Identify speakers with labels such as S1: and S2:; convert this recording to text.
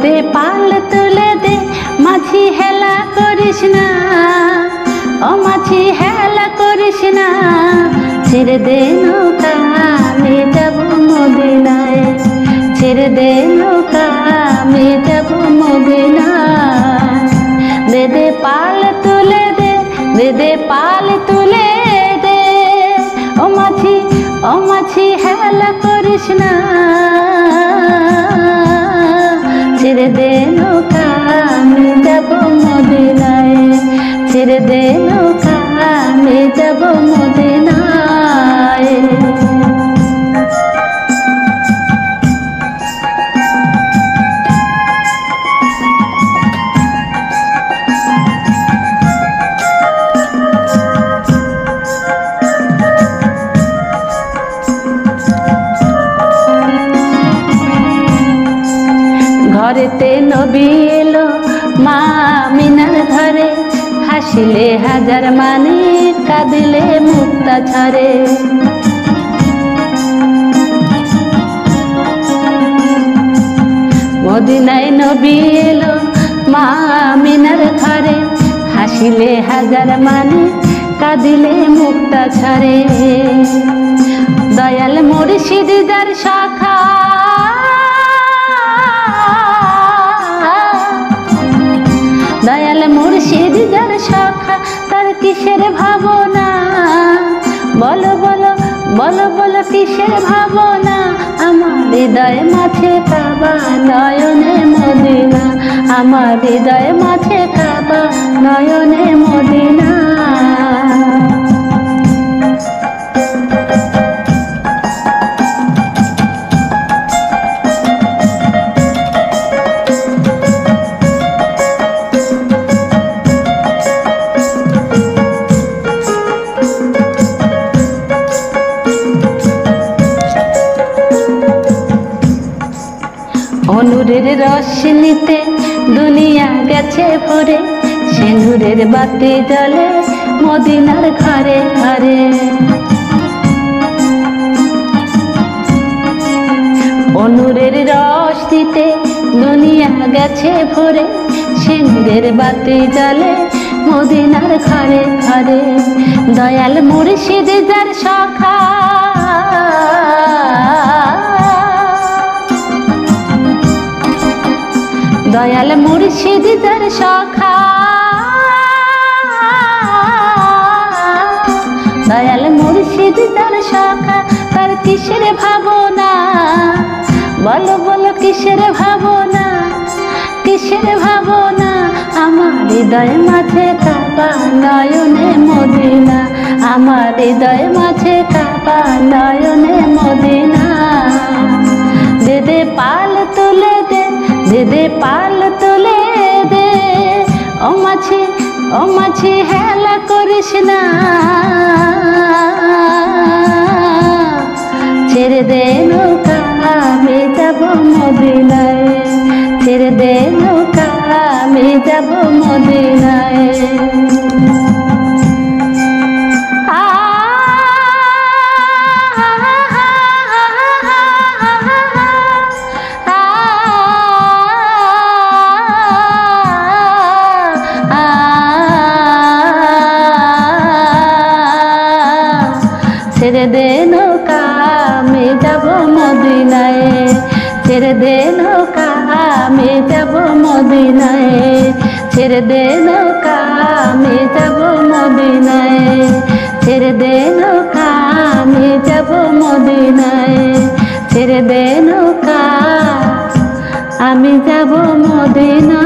S1: দে পাল তুলে দে, মাঝি হেলা করিস না, ও মাঝি হেলা করিস না। ছেড়ে দে নৌকা আমি যাব মদিনায়, ছেড়ে দে নৌকা আমি যাব মদিনায়। দে দে পাল তুলে দে, দে দে পাল তুলে দে, ও মাঝি হেলা করিস না। ছেড়ে দে নৌকা আমি যাব মদিনায়, ছেড়ে দে নৌকা আমি যাব মদিনায়। ঘরেতে নবী এলো মা আমিনার ঘরে, হাসিলে হাজার মানে কাঁদিলে মুক্তা ঝরে। মদিনায় নবী এলো মা আমিনার ঘরে, হাসিলে হাজার মানে কাঁদিলে মুক্তা ঝরে। দয়াল মুর্শিদ যার শাখা, দয়াল মুর্শিদ যার শাখা, তার কিসের ভাবনা, বলো বলো বলো বলো কিসের ভাবনা। আমার হৃদয় মাঝে কাবা নয়নে মদিনা, আমার হৃদয় মাঝে কাবা নয়নে মদিনা। অনুরের রশ্মিতে দুনিয়া গেছে ভরে, সিঁদুরের বাতি জ্বলে মদিনার ঘরে ঘরে। অনুরের রশ্মিতে দুনিয়া গেছে ভরে, সিঁদুরের বাতি জ্বলে মদিনার ঘরে ঘরে। দয়াল মুর্শিদ যার শাখা, দয়াল মুর্শিদ যার শাখা, দয়াল মুর্শিদ যার শাখা, তার কিসের ভাবনা, বলো বলো কিসের ভাবনা, কিসের ভাবনা। আমার হৃদয় মাঝে কাবা নয়নে মদিনা, আমার হৃদয় মাঝে কাবা নয়নে মদিনা। দে দে পাল তুলে দে, দে দে পাল তুলে দে, ও মাঝি হেলা করিস না। ছেড়ে দে নৌকা আমি যাব মদিনায়, ছেড়ে দে নৌকা আমি যাব মদিনায়। ছেড়ে দে নৌকা আমি যাব মদিনায়, ছেড়ে দে নৌকা আমি যাব মদিনায়, ছেড়ে দে নৌকা আমি যাব মদিনায়, ছেড়ে দে নৌকা আমি যাব মদিনায়, ছেড়ে দে নৌকা আমি যাব মদিনায়।